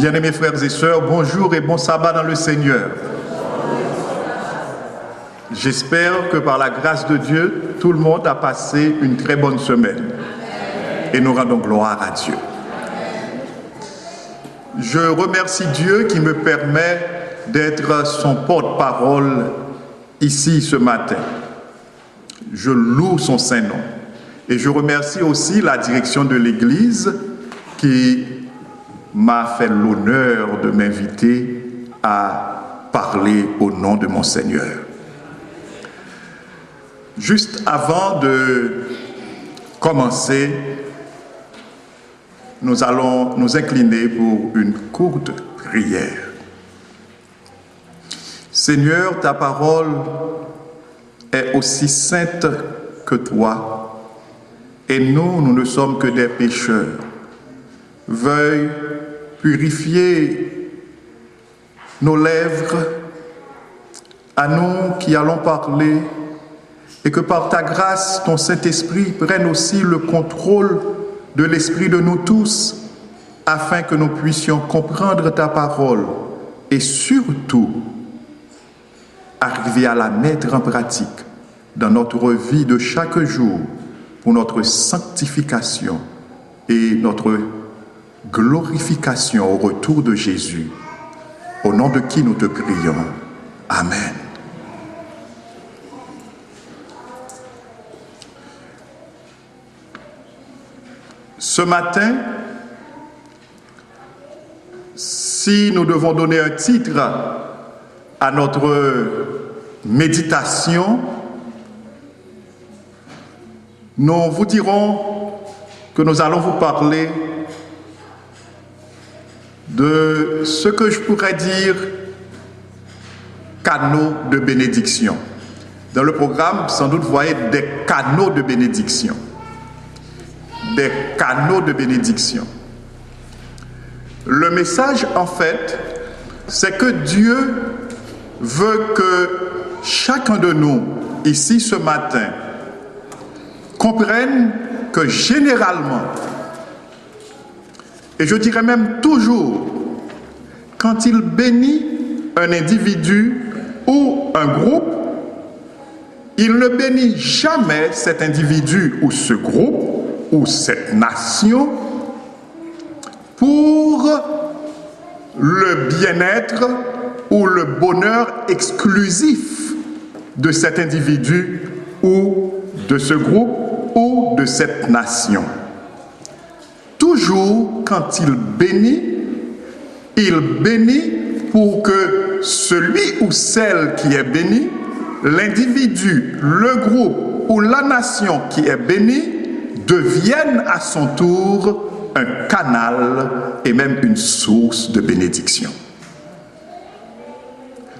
Bien-aimés frères et sœurs, bonjour et bon sabbat dans le Seigneur. J'espère que par la grâce de Dieu, tout le monde a passé une très bonne semaine. Et nous rendons gloire à Dieu. Je remercie Dieu qui me permet d'être son porte-parole ici ce matin. Je loue son Saint-Nom. Et je remercie aussi la direction de l'Église qui m'a fait l'honneur de m'inviter à parler au nom de mon Seigneur. Juste avant de commencer, nous allons nous incliner pour une courte prière. Seigneur, ta parole est aussi sainte que toi, et nous ne sommes que des pécheurs. Veuille purifier nos lèvres, à nous qui allons parler, et que par ta grâce, ton Saint-Esprit prenne aussi le contrôle de l'esprit de nous tous, afin que nous puissions comprendre ta parole et surtout arriver à la mettre en pratique dans notre vie de chaque jour pour notre sanctification et notre glorification au retour de Jésus, au nom de qui nous te prions. Amen. Ce matin, si nous devons donner un titre à notre méditation, nous vous dirons que nous allons vous parler de ce que je pourrais dire canaux de bénédiction. Dans le programme, sans doute, vous voyez des canaux de bénédiction. Des canaux de bénédiction. Le message, en fait, c'est que Dieu veut que chacun de nous, ici ce matin, comprenne que généralement, et je dirais même toujours, quand il bénit un individu ou un groupe, il ne bénit jamais cet individu ou ce groupe ou cette nation pour le bien-être ou le bonheur exclusif de cet individu ou de ce groupe ou de cette nation. Toujours quand il bénit pour que celui ou celle qui est béni, l'individu, le groupe ou la nation qui est bénie, devienne à son tour un canal et même une source de bénédiction.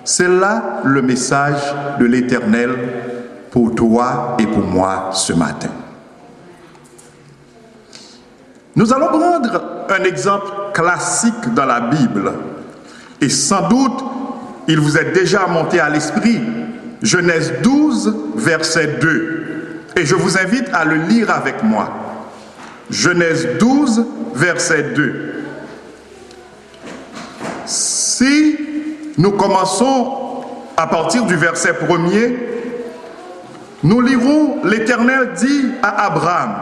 C'est là le message de l'Éternel pour toi et pour moi ce matin. Nous allons prendre un exemple classique dans la Bible et sans doute il vous est déjà monté à l'esprit, Genèse 12, verset 2. Et je vous invite à le lire avec moi. Genèse 12, verset 2. Si nous commençons à partir du verset 1er, nous lirons l'Éternel dit à Abraham,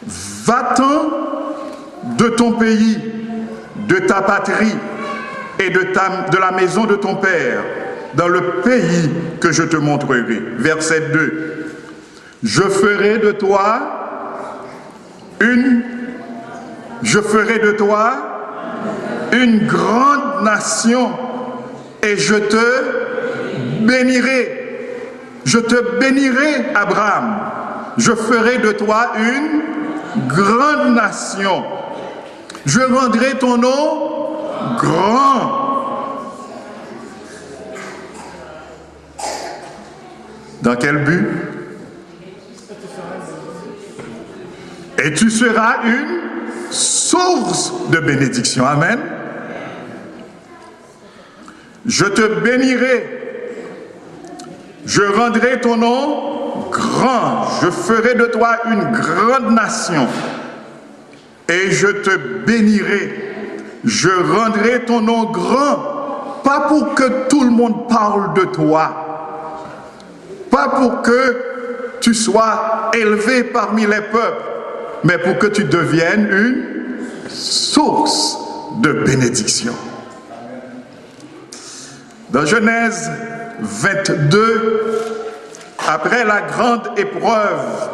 « Va-t'en de ton pays, de ta patrie et de la maison de ton père, dans le pays que je te montrerai. » Verset 2. « Je ferai de toi une grande nation et je te bénirai. Je te bénirai, Abraham. Je ferai de toi une grande nation. Je rendrai ton nom grand. » Dans quel but? Et tu seras une source de bénédiction. Amen. Je te bénirai. Je rendrai ton nom grand. Je ferai de toi une grande nation. Et je te bénirai. je rendrai ton nom grand, pas pour que tout le monde parle de toi, pas pour que tu sois élevé parmi les peuples, mais pour que tu deviennes une source de bénédiction. Dans Genèse 22, après la grande épreuve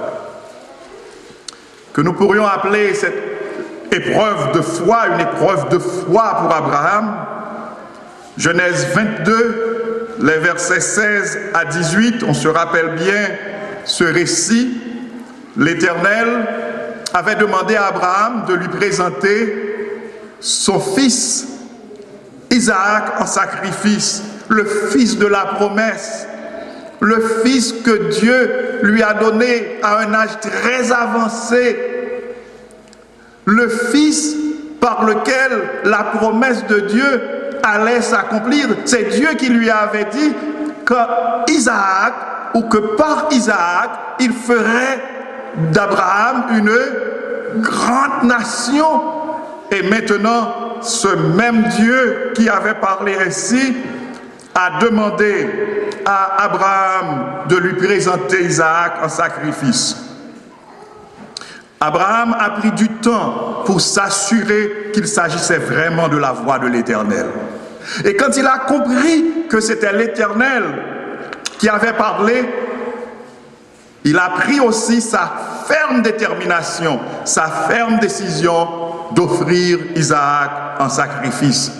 que nous pourrions appeler cette épreuve de foi, une épreuve de foi pour Abraham, Genèse 22, les versets 16 à 18, on se rappelle bien ce récit. L'Éternel avait demandé à Abraham de lui présenter son fils Isaac en sacrifice, le fils de la promesse, le fils que Dieu lui a donné à un âge très avancé, le fils par lequel la promesse de Dieu allait s'accomplir. C'est Dieu qui lui avait dit que Isaac, ou que par Isaac, il ferait d'Abraham une grande nation. Et maintenant, ce même Dieu qui avait parlé ainsi a demandé à Abraham de lui présenter Isaac en sacrifice. Abraham a pris du temps pour s'assurer qu'il s'agissait vraiment de la voix de l'Éternel. Et quand il a compris que c'était l'Éternel qui avait parlé, il a pris aussi sa ferme détermination, sa ferme décision d'offrir Isaac en sacrifice.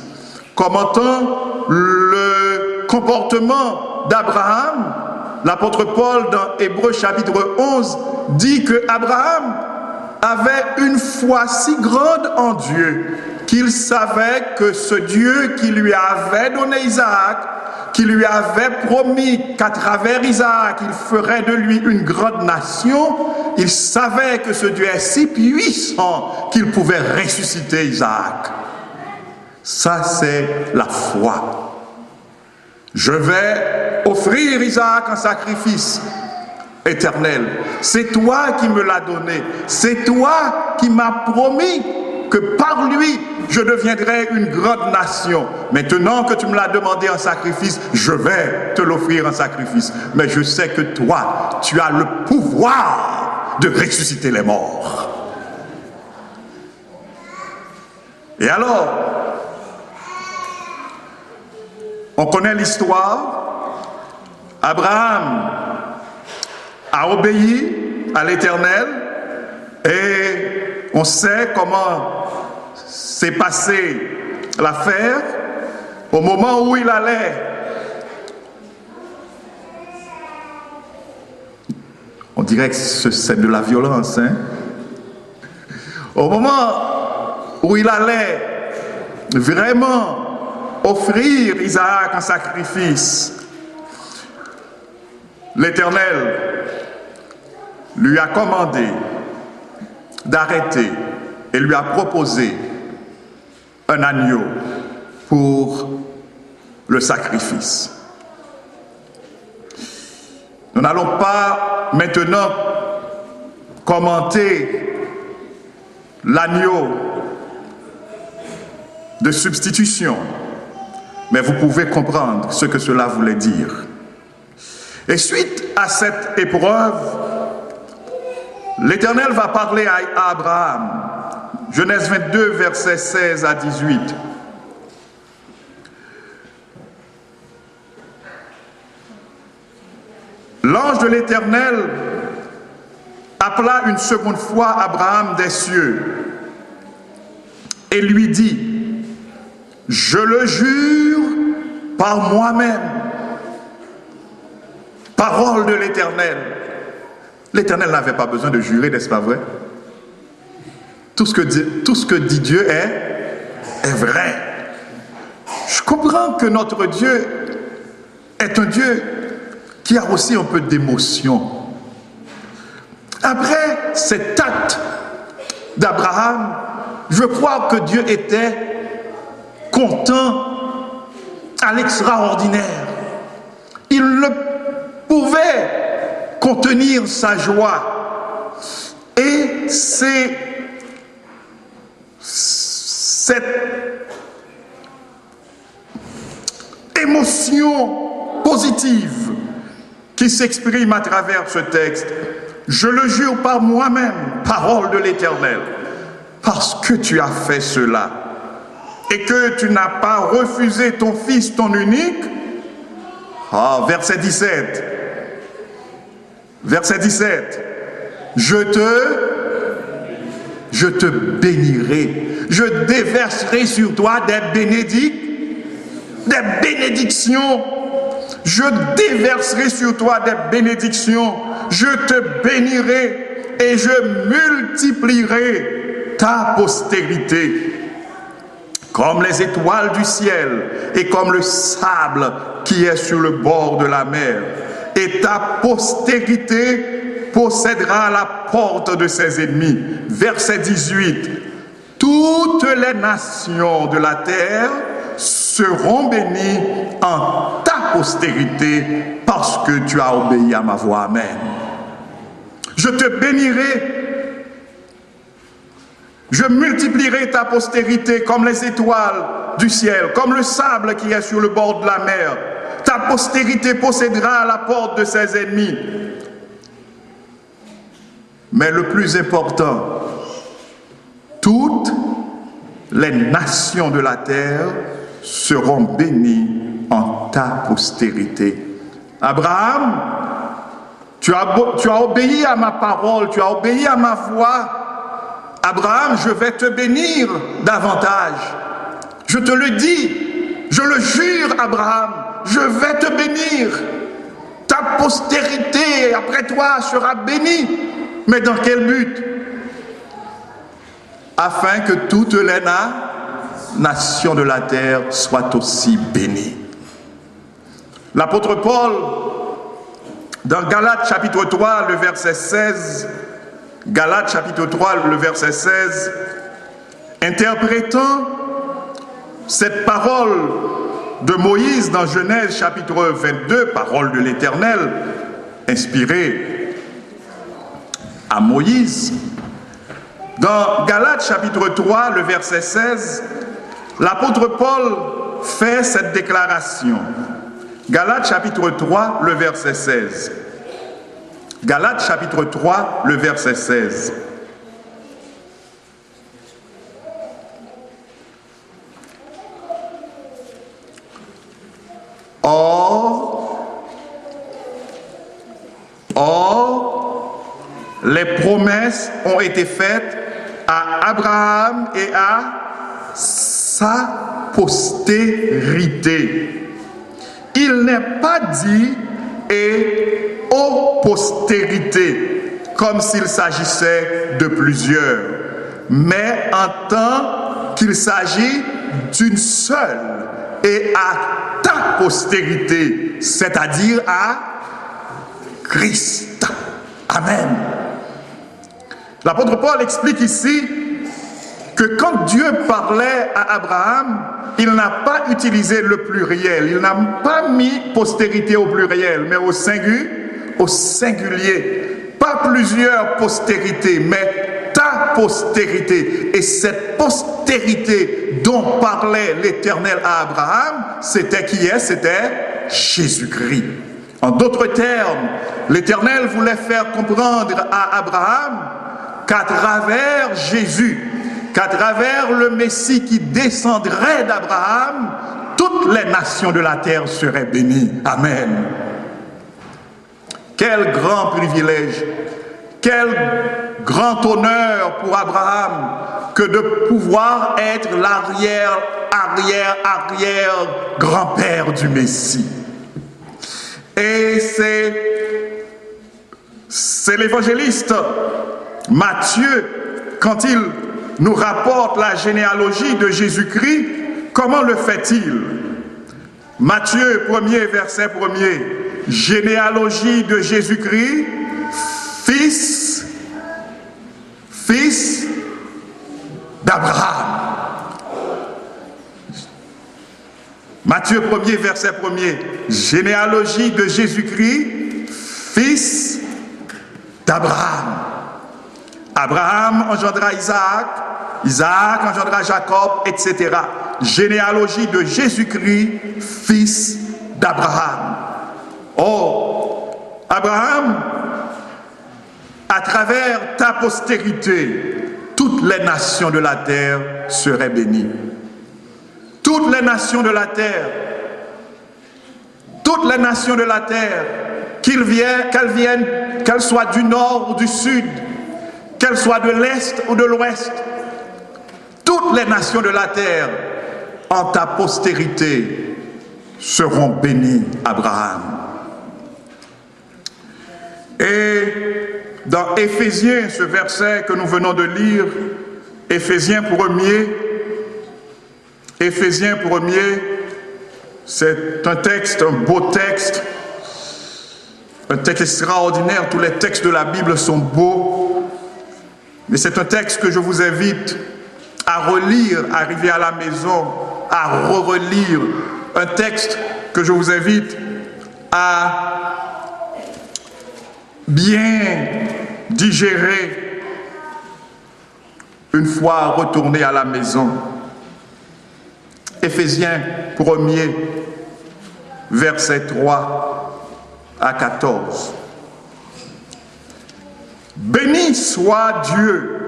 Commentant le comportement d'Abraham, l'apôtre Paul dans Hébreux chapitre 11 dit que Abraham avait une foi si grande en Dieu qu'il savait que ce Dieu qui lui avait donné Isaac, qui lui avait promis qu'à travers Isaac, il ferait de lui une grande nation, il savait que ce Dieu est si puissant qu'il pouvait ressusciter Isaac. Ça, c'est la foi. Je vais offrir Isaac en sacrifice éternel. C'est toi qui me l'as donné. C'est toi qui m'as promis que par lui, je deviendrai une grande nation. Maintenant que tu me l'as demandé en sacrifice, je vais te l'offrir en sacrifice. Mais je sais que toi, tu as le pouvoir de ressusciter les morts. Et alors, on connaît l'histoire. Abraham a obéi à l'Éternel et on sait comment s'est passée l'affaire. Au moment où il allait, on dirait que c'est de la violence, hein? Au moment où il allait vraiment offrir Isaac en sacrifice, l'Éternel lui a commandé d'arrêter et lui a proposé un agneau pour le sacrifice. Nous n'allons pas maintenant commenter l'agneau de substitution, mais vous pouvez comprendre ce que cela voulait dire. Et suite à cette épreuve, l'Éternel va parler à Abraham. Genèse 22, versets 16 à 18. L'ange de l'Éternel appela une seconde fois Abraham des cieux et lui dit, « Je le jure par moi-même. » Parole de l'Éternel. L'Éternel n'avait pas besoin de jurer, n'est-ce pas vrai? Tout ce que dit Dieu est vrai. Je comprends que notre Dieu est un Dieu qui a aussi un peu d'émotion. Après cet acte d'Abraham, je crois que Dieu était content à l'extraordinaire. Il ne pouvait contenir sa joie. Et c'est cette bénédiction positive qui s'exprime à travers ce texte. Je le jure par moi-même, parole de l'Éternel, parce que tu as fait cela et que tu n'as pas refusé ton Fils, ton unique. Verset 17. Verset 17. Je te bénirai. Je déverserai sur toi des bénédictions. Je déverserai sur toi des bénédictions. Je te bénirai et je multiplierai ta postérité comme les étoiles du ciel et comme le sable qui est sur le bord de la mer. Et ta postérité possédera la porte de ses ennemis. Verset 18. Toutes les nations de la terre seront bénies en ta postérité parce que tu as obéi à ma voix. Amen. Je te bénirai. Je multiplierai ta postérité comme les étoiles du ciel, comme le sable qui est sur le bord de la mer. Ta postérité possédera la porte de ses ennemis. Mais le plus important, toutes les nations de la terre seront bénies en ta postérité. Abraham, tu as obéi à ma parole, tu as obéi à ma voix. Abraham, je vais te bénir davantage. Je te le dis, je le jure, Abraham, je vais te bénir. Ta postérité après toi sera bénie. Mais dans quel but? Afin que toutes les nations de la terre soient aussi bénies. L'apôtre Paul, dans Galates chapitre 3, le verset 16, Galates chapitre 3, le verset 16, interprétant cette parole de Moïse dans Genèse chapitre 22, parole de l'Éternel, inspirée à Moïse. Dans Galates chapitre 3, le verset 16, l'apôtre Paul fait cette déclaration. Galates chapitre 3, le verset 16. Galates chapitre 3, le verset 16. Or, les promesses ont été faites à Abraham et à sa postérité. Il n'est pas dit et aux postérités, comme s'il s'agissait de plusieurs, mais en tant qu'il s'agit d'une seule et à ta postérité, c'est-à-dire à Christ. Amen. L'apôtre Paul explique ici que quand Dieu parlait à Abraham, il n'a pas utilisé le pluriel, il n'a pas mis postérité au pluriel, mais au singulier. Pas plusieurs postérités, mais ta postérité. Et cette postérité dont parlait l'Éternel à Abraham, c'était qui est? C'était Jésus-Christ. En d'autres termes, l'Éternel voulait faire comprendre à Abraham qu'à travers Jésus, qu'à travers le Messie qui descendrait d'Abraham, toutes les nations de la terre seraient bénies. Amen. Quel grand privilège, quel grand honneur pour Abraham que de pouvoir être l'arrière-grand-père du Messie. Et c'est l'évangéliste Matthieu, quand il nous rapporte la généalogie de Jésus-Christ, comment le fait-il? Matthieu 1er, verset 1er, généalogie de Jésus-Christ, fils d'Abraham. Matthieu 1er, verset 1er, généalogie de Jésus-Christ, fils d'Abraham. Abraham engendra Isaac, Isaac engendra Jacob, etc. Généalogie de Jésus-Christ, fils d'Abraham. Oh, Abraham, à travers ta postérité, toutes les nations de la terre seraient bénies. Toutes les nations de la terre, toutes les nations de la terre, qu'elles soient du nord ou du sud, qu'elles soient de l'est ou de l'ouest, toutes les nations de la terre, en ta postérité, seront bénies, Abraham. Et dans Éphésiens, ce verset que nous venons de lire, Éphésiens 1er, c'est un texte, un beau texte, un texte extraordinaire. Tous les textes de la Bible sont beaux, mais c'est un texte que je vous invite à relire, arriver à la maison, à relire. Un texte que je vous invite à bien digérer une fois retourné à la maison. Éphésiens 1er, versets 3 à 14. Béni soit Dieu,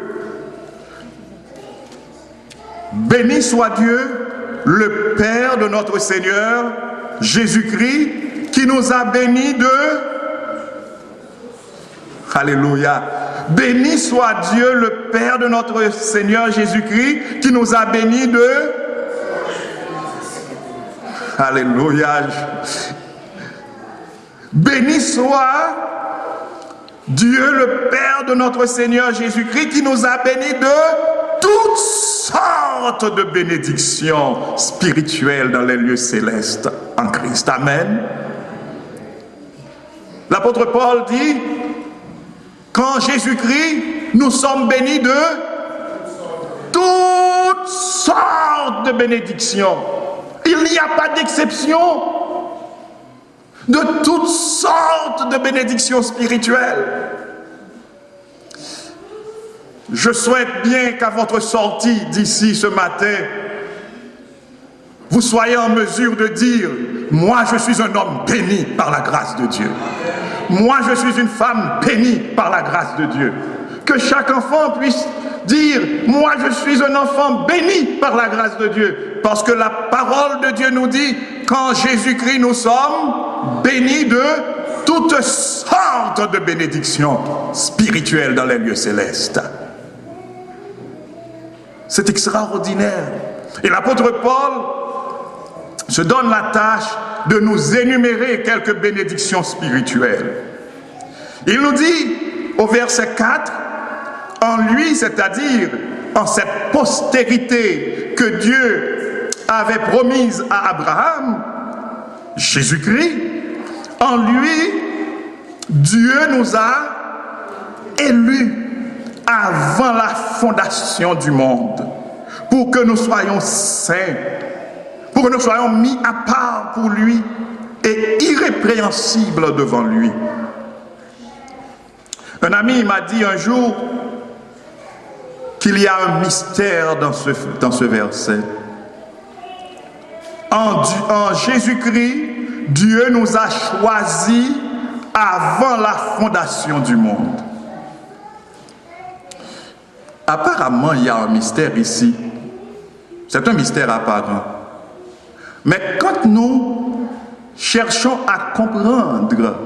le Père de notre Seigneur Jésus-Christ, qui nous a bénis de... Alléluia. Béni soit Dieu, le Père de notre Seigneur Jésus-Christ, qui nous a bénis de... Alléluia. Béni soit Dieu, le Père de notre Seigneur Jésus-Christ, qui nous a bénis de toutes sortes de bénédictions spirituelles dans les lieux célestes en Christ. Amen. L'apôtre Paul dit qu'en Jésus-Christ, nous sommes bénis de toutes sortes de bénédictions. Il n'y a pas d'exception de toutes sortes de bénédictions spirituelles. Je souhaite bien qu'à votre sortie d'ici ce matin, vous soyez en mesure de dire: moi je suis un homme béni par la grâce de Dieu. Moi je suis une femme bénie par la grâce de Dieu. Que chaque enfant puisse dire: moi je suis un enfant béni par la grâce de Dieu. Parce que la parole de Dieu nous dit qu'en Jésus-Christ nous sommes bénis de toutes sortes de bénédictions spirituelles dans les lieux célestes. C'est extraordinaire. Et l'apôtre Paul se donne la tâche de nous énumérer quelques bénédictions spirituelles. Il nous dit au verset 4, en lui, c'est-à-dire en cette postérité que Dieu avait promise à Abraham, Jésus-Christ, en lui, Dieu nous a élus avant la fondation du monde, pour que nous soyons saints, pour que nous soyons mis à part pour lui et irrépréhensibles devant lui. Un ami m'a dit un jour qu'il y a un mystère dans ce verset. En Jésus-Christ, Dieu nous a choisis avant la fondation du monde. Apparemment, il y a un mystère ici. C'est un mystère apparent. Mais quand nous cherchons à comprendre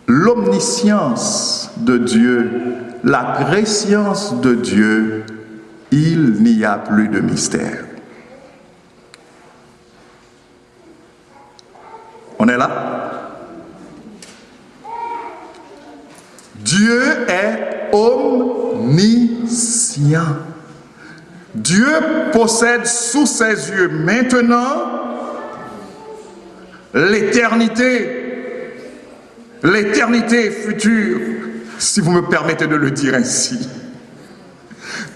l'omniscience de Dieu, la préscience de Dieu, il n'y a plus de mystère. On est là? Dieu est omniscient. Dieu possède sous ses yeux maintenant l'éternité future, si vous me permettez de le dire ainsi.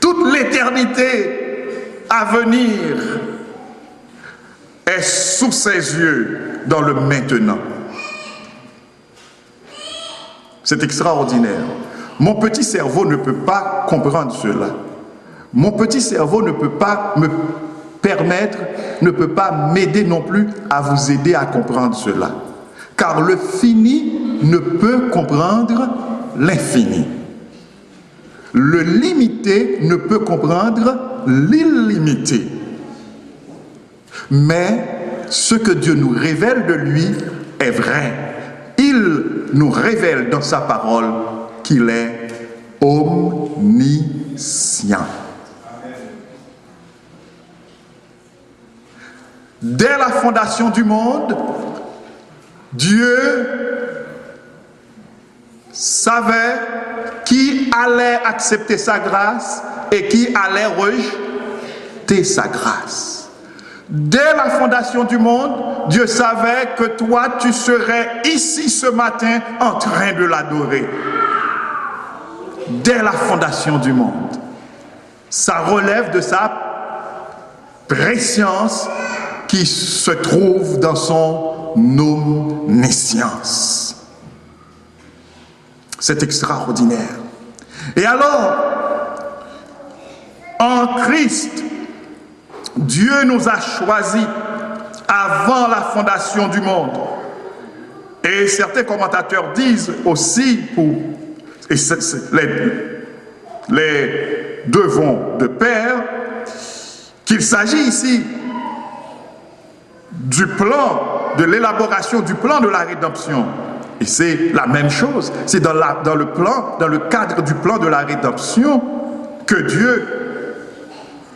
Toute l'éternité à venir est sous ses yeux dans le maintenant. C'est extraordinaire. Mon petit cerveau ne peut pas comprendre cela. Mon petit cerveau ne peut pas permettre, ne peut pas m'aider non plus à vous aider à comprendre cela. Car le fini ne peut comprendre l'infini. Le limité ne peut comprendre l'illimité. Mais ce que Dieu nous révèle de lui est vrai. Il nous révèle dans sa parole qu'il est omniscient. Dès la fondation du monde, Dieu savait qui allait accepter sa grâce et qui allait rejeter sa grâce. Dès la fondation du monde, Dieu savait que toi, tu serais ici ce matin en train de l'adorer. Dès la fondation du monde. Ça relève de sa préscience qui se trouve dans son omniscience. C'est extraordinaire. Et alors, en Christ, Dieu nous a choisis avant la fondation du monde. Et certains commentateurs disent aussi, les deux vont de pair, qu'il s'agit ici du plan, de l'élaboration du plan de la rédemption. Et c'est la même chose. C'est dans le cadre du plan de la rédemption que Dieu,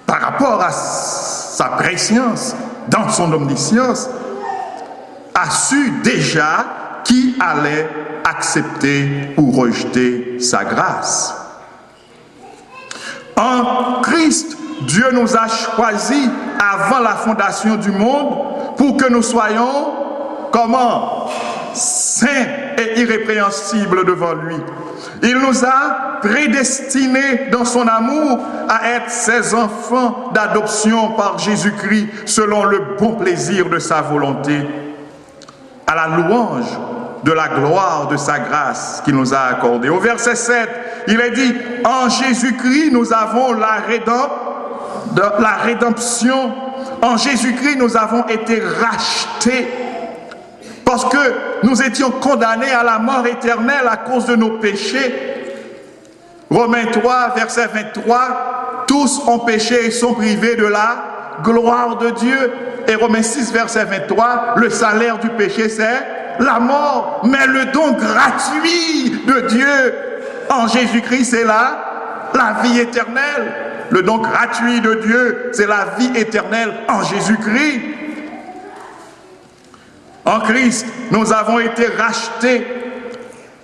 par rapport à sa préscience, dans son omniscience, a su déjà qui allait accepter ou rejeter sa grâce. En Christ, Dieu nous a choisis avant la fondation du monde pour que nous soyons, comment? Saints et irrépréhensibles devant lui. Il nous a prédestinés dans son amour à être ses enfants d'adoption par Jésus-Christ selon le bon plaisir de sa volonté, à la louange de la gloire de sa grâce qu'il nous a accordée. Au verset 7, il est dit, en Jésus-Christ nous avons la rédemption. En Jésus-Christ nous avons été rachetés. Parce que nous étions condamnés à la mort éternelle à cause de nos péchés. Romains 3, verset 23, tous ont péché et sont privés de la gloire de Dieu. Et Romains 6, verset 23, le salaire du péché, c'est la mort. Mais le don gratuit de Dieu en Jésus-Christ, c'est la vie éternelle. Le don gratuit de Dieu, c'est la vie éternelle en Jésus-Christ. En Christ, nous avons été rachetés.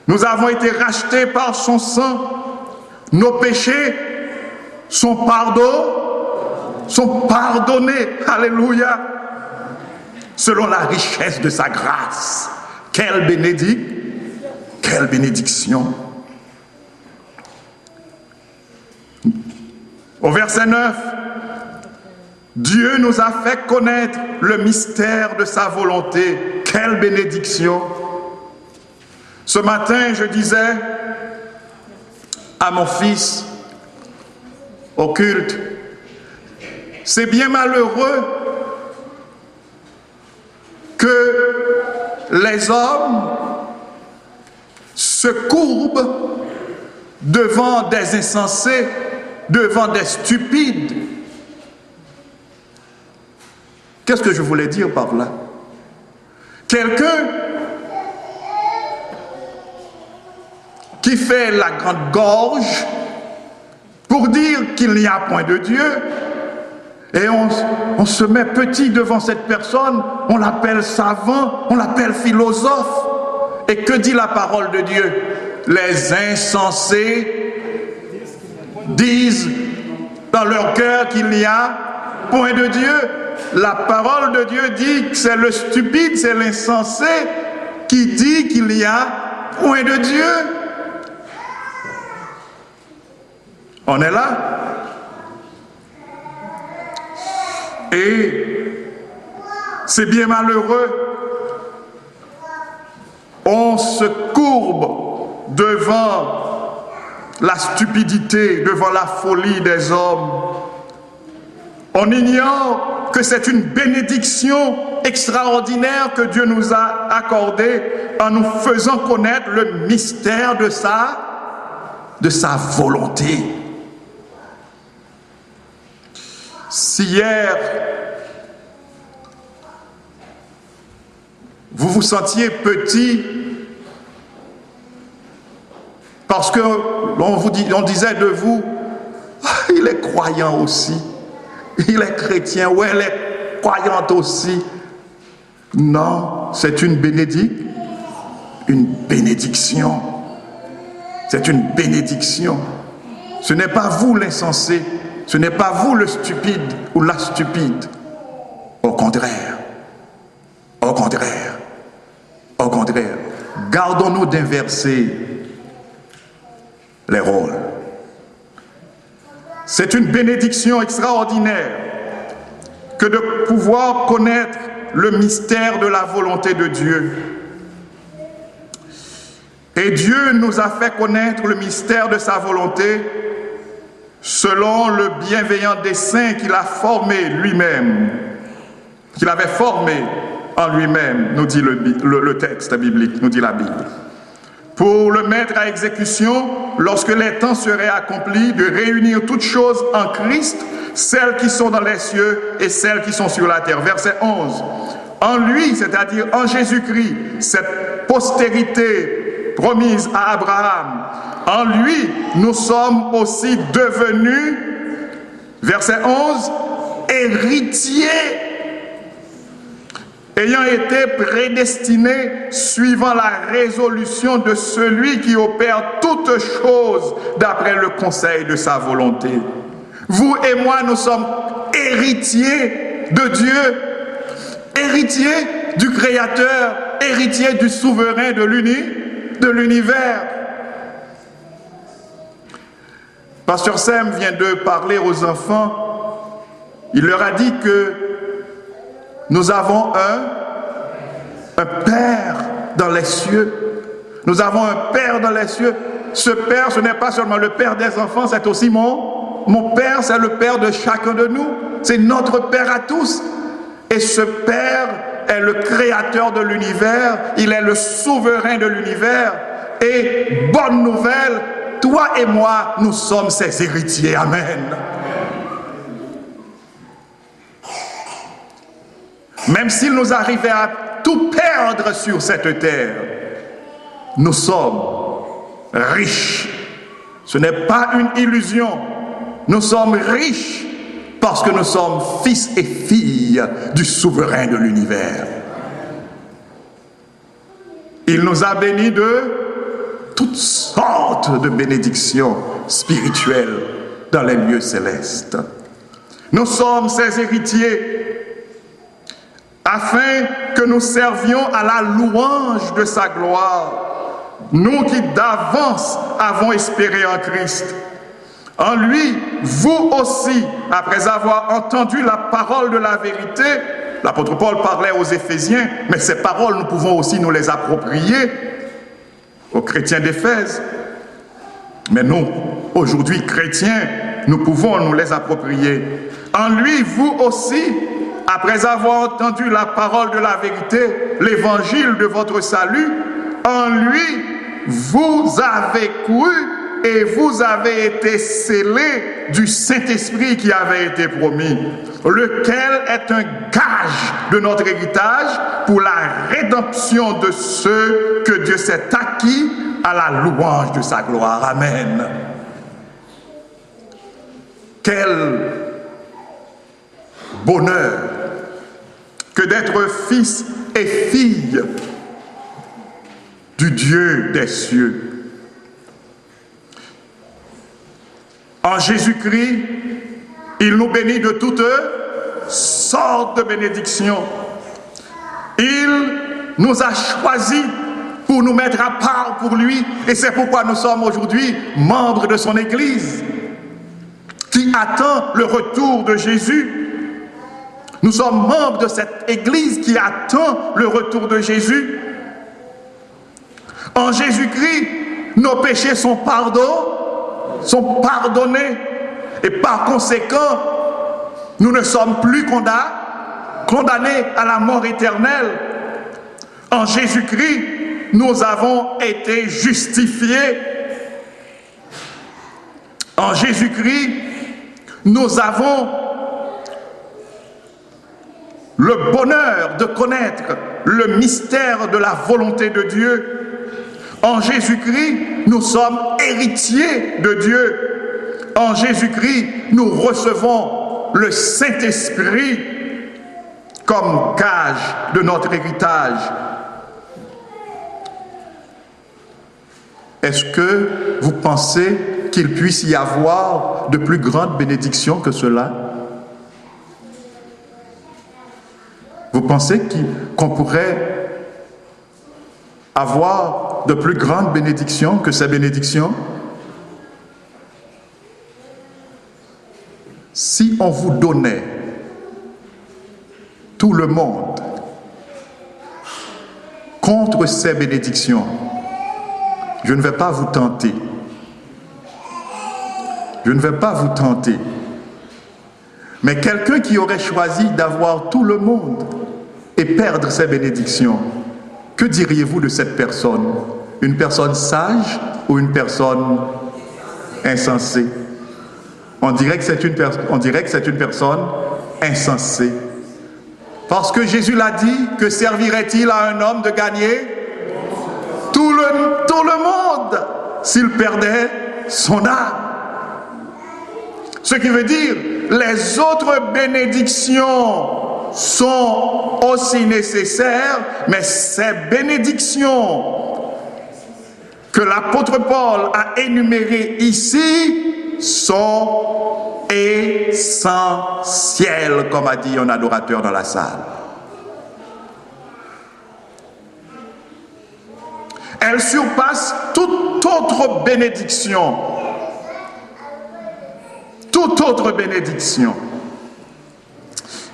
Nous avons été rachetés par son sang. Nos péchés sont pardonnés. Alléluia. Selon la richesse de sa grâce. Quelle bénédiction. Au verset 9, Dieu nous a fait connaître le mystère de sa volonté. Quelle bénédiction! Ce matin, je disais à mon fils au culte, c'est bien malheureux que les hommes se courbent devant des insensés, devant des stupides. Qu'est-ce que je voulais dire par là? Quelqu'un qui fait la grande gorge pour dire qu'il n'y a point de Dieu, et on se met petit devant cette personne, on l'appelle savant, on l'appelle philosophe. Et que dit la parole de Dieu? Les insensés disent dans leur cœur qu'il n'y a point de Dieu. La parole de Dieu dit que c'est le stupide, c'est l'insensé qui dit qu'il n'y a point de Dieu. On est là. Et c'est bien malheureux. On se courbe devant la stupidité, devant la folie des hommes. On ignore que c'est une bénédiction extraordinaire que Dieu nous a accordée en nous faisant connaître le mystère de sa volonté. Si hier, vous vous sentiez petit parce que on disait de vous, il est croyant aussi, il est chrétien, ou elle est croyante aussi. Non, c'est une bénédiction. Une bénédiction. C'est une bénédiction. Ce n'est pas vous l'insensé, ce n'est pas vous le stupide ou la stupide. Au contraire, au contraire, au contraire, gardons-nous d'inverser les rôles. C'est une bénédiction extraordinaire que de pouvoir connaître le mystère de la volonté de Dieu. Et Dieu nous a fait connaître le mystère de sa volonté selon le bienveillant dessein qu'il a formé lui-même, qu'il avait formé en lui-même, nous dit le texte biblique, nous dit la Bible, pour le mettre à exécution lorsque les temps seraient accomplis, de réunir toutes choses en Christ, celles qui sont dans les cieux et celles qui sont sur la terre. Verset 11. En lui, c'est-à-dire en Jésus-Christ, cette postérité promise à Abraham, en lui, nous sommes aussi devenus, verset 11, héritiers, ayant été prédestinés suivant la résolution de celui qui opère toutes choses d'après le conseil de sa volonté. Vous et moi, nous sommes héritiers de Dieu, héritiers du Créateur, héritiers du souverain de l'univers. Pasteur Sem vient de parler aux enfants. Il leur a dit que nous avons un Père dans les cieux. Nous avons un Père dans les cieux. Ce Père, ce n'est pas seulement le Père des enfants, c'est aussi mon Père, c'est le Père de chacun de nous. C'est notre Père à tous. Et ce Père est le créateur de l'univers. Il est le souverain de l'univers. Et bonne nouvelle, toi et moi, nous sommes ses héritiers. Amen. Même s'il nous arrivait à tout perdre sur cette terre, nous sommes riches. Ce n'est pas une illusion. Nous sommes riches parce que nous sommes fils et filles du souverain de l'univers. Il nous a bénis de toutes sortes de bénédictions spirituelles dans les lieux célestes. Nous sommes ses héritiers afin que nous servions à la louange de sa gloire, nous qui d'avance avons espéré en Christ. En lui, vous aussi, après avoir entendu la parole de la vérité, l'apôtre Paul parlait aux Éphésiens, mais ces paroles, nous pouvons aussi nous les approprier aux chrétiens d'Éphèse. Mais nous, aujourd'hui chrétiens, nous pouvons nous les approprier. En lui, vous aussi, après avoir entendu la parole de la vérité, l'évangile de votre salut, en lui, vous avez cru et vous avez été scellés du Saint-Esprit qui avait été promis, lequel est un gage de notre héritage pour la rédemption de ceux que Dieu s'est acquis à la louange de sa gloire. Amen. Quel bonheur que d'être fils et fille du Dieu des cieux. En Jésus-Christ, il nous bénit de toutes sortes de bénédictions. Il nous a choisis pour nous mettre à part pour lui, et c'est pourquoi nous sommes aujourd'hui membres de son Église, qui attend le retour de Jésus. Nous sommes membres de cette Église qui attend le retour de Jésus. En Jésus-Christ, nos péchés sont pardonnés. Et par conséquent, Nous ne sommes plus condamnés à la mort éternelle. En Jésus-Christ, nous avons été justifiés. En Jésus-Christ, nous avons le bonheur de connaître le mystère de la volonté de Dieu. En Jésus-Christ, nous sommes héritiers de Dieu. En Jésus-Christ, nous recevons le Saint-Esprit comme gage de notre héritage. Est-ce que vous pensez qu'il puisse y avoir de plus grandes bénédictions que cela? Vous pensez qu'on pourrait avoir de plus grandes bénédictions que ces bénédictions? Si on vous donnait tout le monde contre ces bénédictions, je ne vais pas vous tenter. Je ne vais pas vous tenter. Mais quelqu'un qui aurait choisi d'avoir tout le monde et perdre ses bénédictions, que diriez-vous de cette personne? Une personne sage ou une personne insensée? On dirait que c'est une personne insensée. Parce que Jésus l'a dit, que servirait-il à un homme de gagner tout le monde s'il perdait son âme? Ce qui veut dire, les autres bénédictions sont aussi nécessaires, mais ces bénédictions que l'apôtre Paul a énumérées ici sont essentielles, comme a dit un adorateur dans la salle. Elles surpassent toute autre bénédiction. Toute autre bénédiction.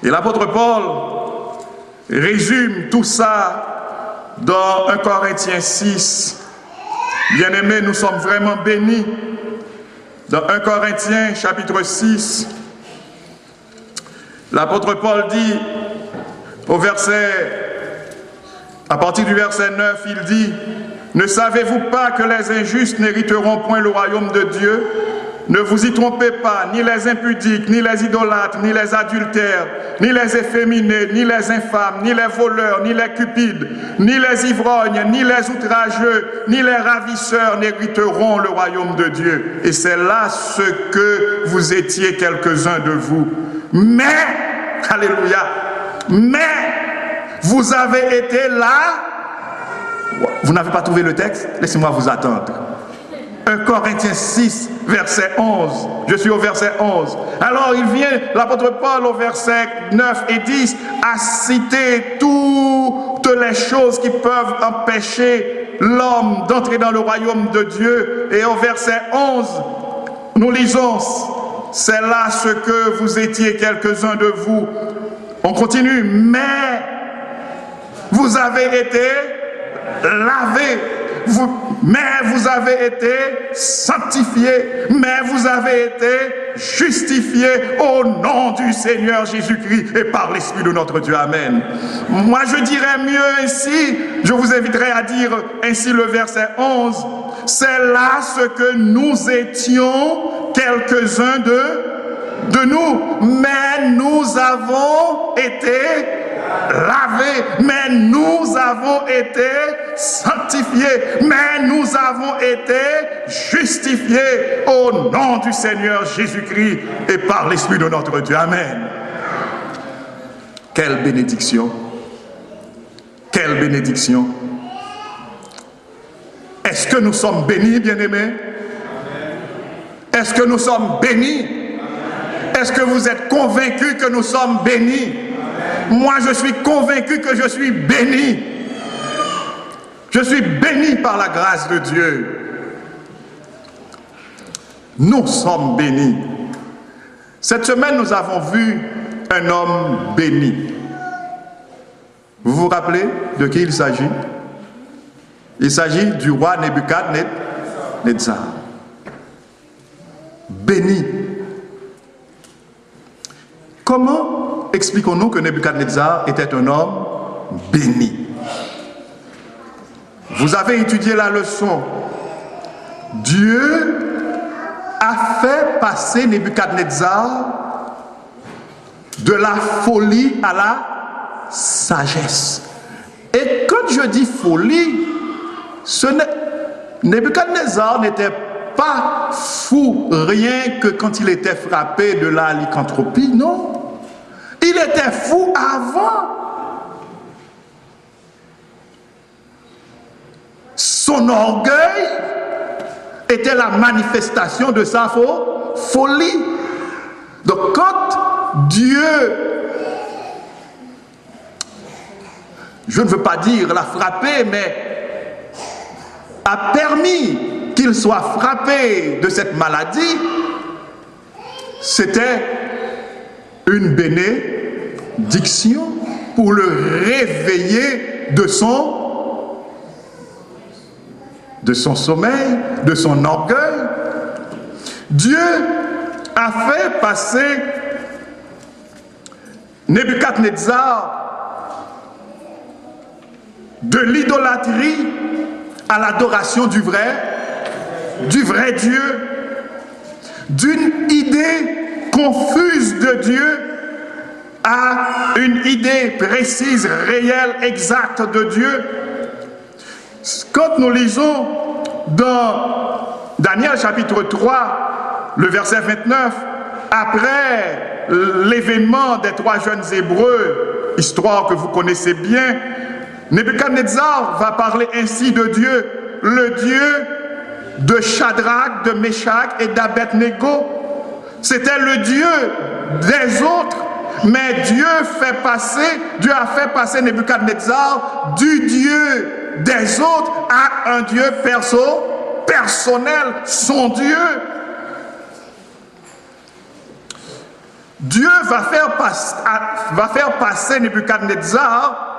Et l'apôtre Paul résume tout ça dans 1 Corinthiens 6. Bien-aimés, nous sommes vraiment bénis. Dans 1 Corinthiens chapitre 6, l'apôtre Paul dit à partir du verset 9, il dit: ne savez-vous pas que les injustes n'hériteront point le royaume de Dieu? Ne vous y trompez pas, ni les impudiques, ni les idolâtres, ni les adultères, ni les efféminés, ni les infâmes, ni les voleurs, ni les cupides, ni les ivrognes, ni les outrageux, ni les ravisseurs n'hériteront le royaume de Dieu. Et c'est là ce que vous étiez quelques-uns de vous. Mais, alléluia, mais vous avez été là. Vous n'avez pas trouvé le texte? Laissez-moi vous attendre. 1 Corinthiens 6, verset 11. Je suis au verset 11. Alors il vient, l'apôtre Paul, au verset 9 et 10, à citer toutes les choses qui peuvent empêcher l'homme d'entrer dans le royaume de Dieu. Et au verset 11, nous lisons: c'est là ce que vous étiez quelques-uns de vous. On continue. Mais vous avez été lavés. Mais vous avez été sanctifiés, mais vous avez été justifiés au nom du Seigneur Jésus-Christ et par l'Esprit de notre Dieu. Amen. Moi, je dirais mieux ici, je vous inviterai à dire ainsi le verset 11. C'est là ce que nous étions, quelques-uns de nous, mais nous avons été lavés, mais nous avons été sanctifiés, mais nous avons été justifiés au nom du Seigneur Jésus-Christ et par l'Esprit de notre Dieu. Amen. Quelle bénédiction! Quelle bénédiction! Est-ce que nous sommes bénis, bien-aimés? Est-ce que nous sommes bénis? Est-ce que vous êtes convaincus que nous sommes bénis? Moi, je suis convaincu que je suis béni. Je suis béni par la grâce de Dieu. Nous sommes bénis. Cette semaine, nous avons vu un homme béni. Vous vous rappelez de qui il s'agit? Il s'agit du roi Nebuchadnezzar. Béni. Comment expliquons-nous que Nebuchadnezzar était un homme béni? Vous avez étudié la leçon. Dieu a fait passer Nebuchadnezzar de la folie à la sagesse. Et quand je dis folie, Nebuchadnezzar n'était pas fou rien que quand il était frappé de la lycanthropie, non. Il était fou avant. Son orgueil était la manifestation de sa folie. Donc quand Dieu, je ne veux pas dire l'a frappé, mais a permis qu'il soit frappé de cette maladie, c'était une bénédiction pour le réveiller de son sommeil, de son orgueil. Dieu a fait passer Nebuchadnezzar de l'idolâtrie à l'adoration du vrai Dieu, d'une idée confuse de Dieu à une idée précise, réelle, exacte de Dieu. Quand nous lisons dans Daniel chapitre 3, le verset 29, après l'événement des 3 jeunes Hébreux, histoire que vous connaissez bien, Nebuchadnezzar va parler ainsi de Dieu, le Dieu de Shadrach, de Meshach et d'Abednego. C'était le Dieu des autres, mais Dieu a fait passer Nebuchadnezzar du Dieu des autres à un Dieu personnel, son Dieu. Dieu va faire passer Nebuchadnezzar,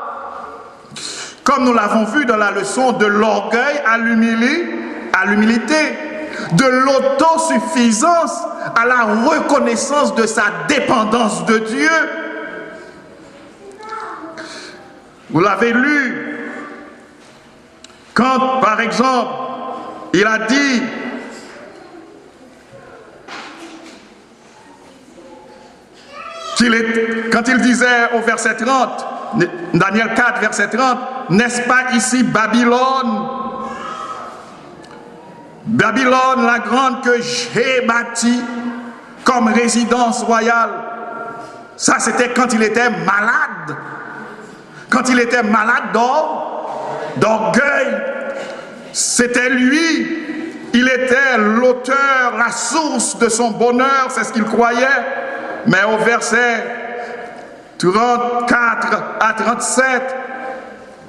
comme nous l'avons vu dans la leçon, de l'orgueil à l'humilité, de l'autosuffisance à la reconnaissance de sa dépendance de Dieu. Vous l'avez lu, quand par exemple il a dit quand il disait au verset 30, Daniel 4 verset 30, n'est-ce pas ici Babylone, la grande que j'ai bâtie comme résidence royale? Ça c'était quand il était malade. Quand il était malade d'orgueil. C'était lui, il était l'auteur, la source de son bonheur, c'est ce qu'il croyait. Mais au verset 34 à 37,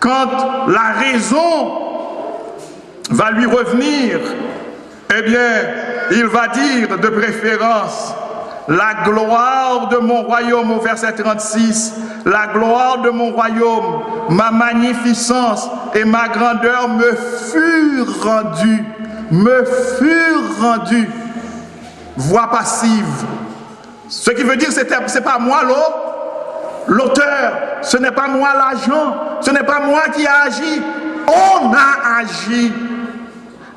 quand la raison va lui revenir, eh bien, il va dire de préférence, la gloire de mon royaume, au verset 36, la gloire de mon royaume, ma magnificence et ma grandeur me furent rendues. Voix passive. Ce qui veut dire, c'est pas moi l'auteur, ce n'est pas moi l'agent, ce n'est pas moi qui a agi, on a agi.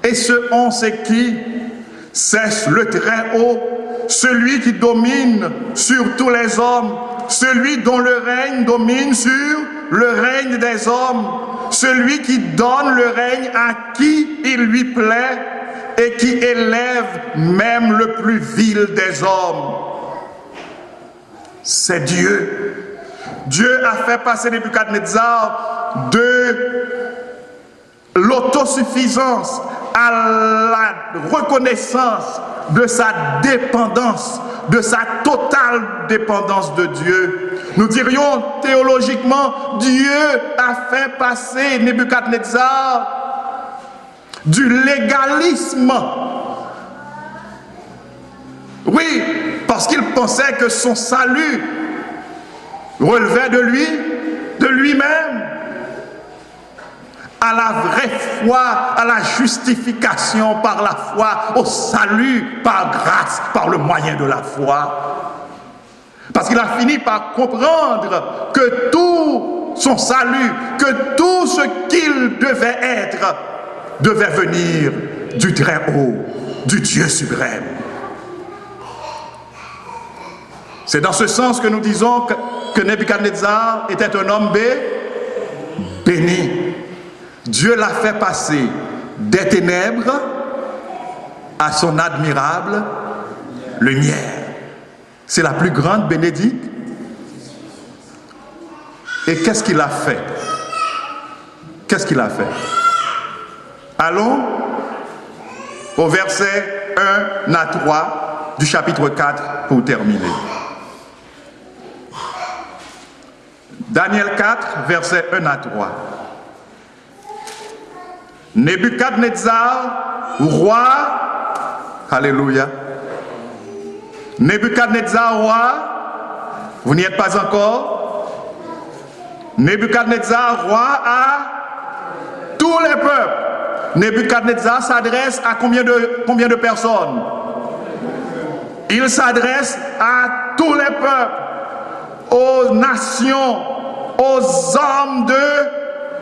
Et ce on, c'est qui? C'est le Très-Haut, celui qui domine sur tous les hommes, celui dont le règne domine sur le règne des hommes, celui qui donne le règne à qui il lui plaît et qui élève même le plus vil des hommes. C'est Dieu. Dieu a fait passer Nebuchadnezzar de l'autosuffisance à la reconnaissance de sa dépendance, de sa totale dépendance de Dieu. Nous dirions théologiquement, Dieu a fait passer Nebuchadnezzar du légalisme. Oui, parce qu'il pensait que son salut relevait de lui-même, à la vraie foi, à la justification par la foi, au salut par grâce, par le moyen de la foi. Parce qu'il a fini par comprendre que tout son salut, que tout ce qu'il devait être, devait venir du Très-Haut, du Dieu suprême. C'est dans ce sens que nous disons que Nebuchadnezzar était un homme béni. Dieu l'a fait passer des ténèbres à son admirable lumière. C'est la plus grande bénédiction. Et qu'est-ce qu'il a fait? Qu'est-ce qu'il a fait? Allons au verset 1 à 3 du chapitre 4 pour terminer. Daniel 4, verset 1 à 3. Nebuchadnezzar, roi, alléluia. Nebuchadnezzar, roi, vous n'y êtes pas encore. Nebuchadnezzar, roi, à tous les peuples. Nebuchadnezzar s'adresse à combien de personnes? Il s'adresse à tous les peuples, aux nations, aux hommes de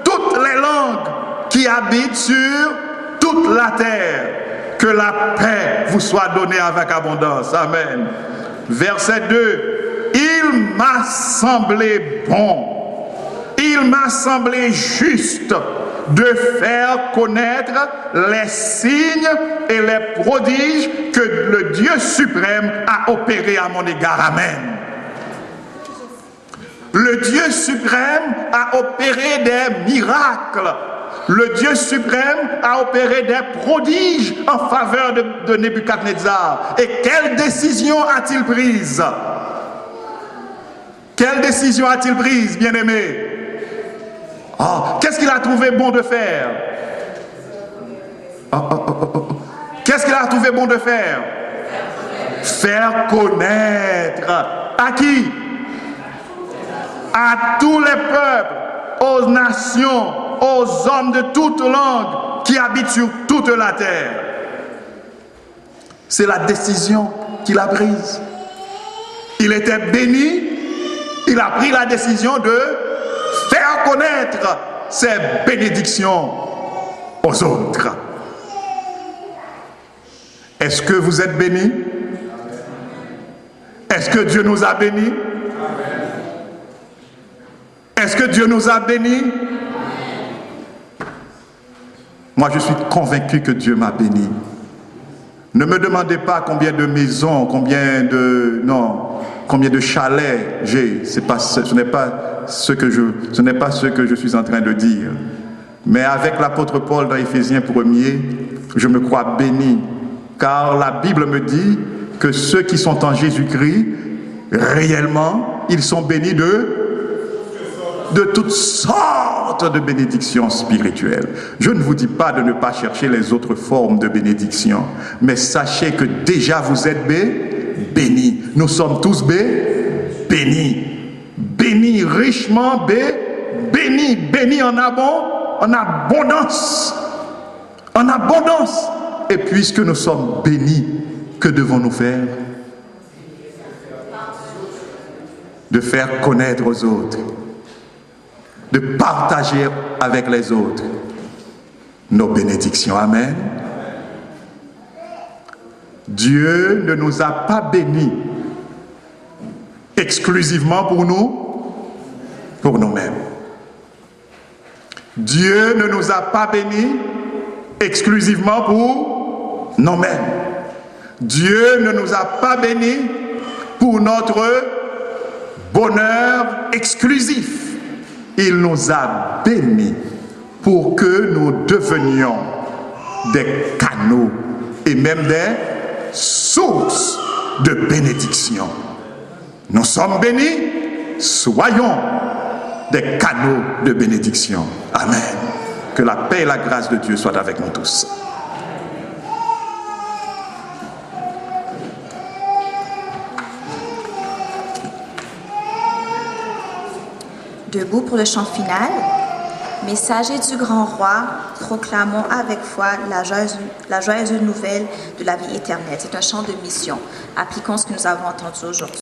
toutes les langues qui habitent sur toute la terre. Que la paix vous soit donnée avec abondance. Amen. Verset 2. Il m'a semblé bon, il m'a semblé juste de faire connaître les signes et les prodiges que le Dieu suprême a opérés à mon égard. Amen. Le Dieu suprême a opéré des miracles. Le Dieu suprême a opéré des prodiges en faveur de Nebuchadnezzar. Et quelle décision a-t-il prise? Quelle décision a-t-il prise, bien-aimé? Oh, qu'est-ce qu'il a trouvé bon de faire? Qu'est-ce qu'il a trouvé bon de faire? Faire connaître. À qui? À tous les peuples, aux nations, aux hommes de toutes langues qui habitent sur toute la terre. C'est la décision qu'il a prise. Il était béni, il a pris la décision de faire connaître ses bénédictions aux autres. Est-ce que vous êtes bénis? Est-ce que Dieu nous a bénis? Est-ce que Dieu nous a bénis? Moi, je suis convaincu que Dieu m'a béni. Ne me demandez pas combien de maisons, combien de chalets j'ai. Ce n'est pas ce que je suis en train de dire. Mais avec l'apôtre Paul dans Éphésiens 1er, je me crois béni. Car la Bible me dit que ceux qui sont en Jésus-Christ, réellement, ils sont bénis de toutes sortes de bénédictions spirituelles. Je ne vous dis pas de ne pas chercher les autres formes de bénédictions, mais sachez que déjà vous êtes bénis. Nous sommes tous bénis. Bénis richement, bénis en abondance. En abondance. Et puisque nous sommes bénis, que devons-nous faire? De faire connaître aux autres, de partager avec les autres nos bénédictions. Amen. Dieu ne nous a pas bénis exclusivement pour nous-mêmes. Dieu ne nous a pas bénis exclusivement pour nous-mêmes. Dieu ne nous a pas bénis pour notre bonheur exclusif. Il nous a bénis pour que nous devenions des canaux et même des sources de bénédiction. Nous sommes bénis, soyons des canaux de bénédiction. Amen. Que la paix et la grâce de Dieu soient avec nous tous. Debout pour le chant final. Messagers du grand roi, proclamons avec foi la joyeuse nouvelle de la vie éternelle. C'est un chant de mission. Appliquons ce que nous avons entendu aujourd'hui.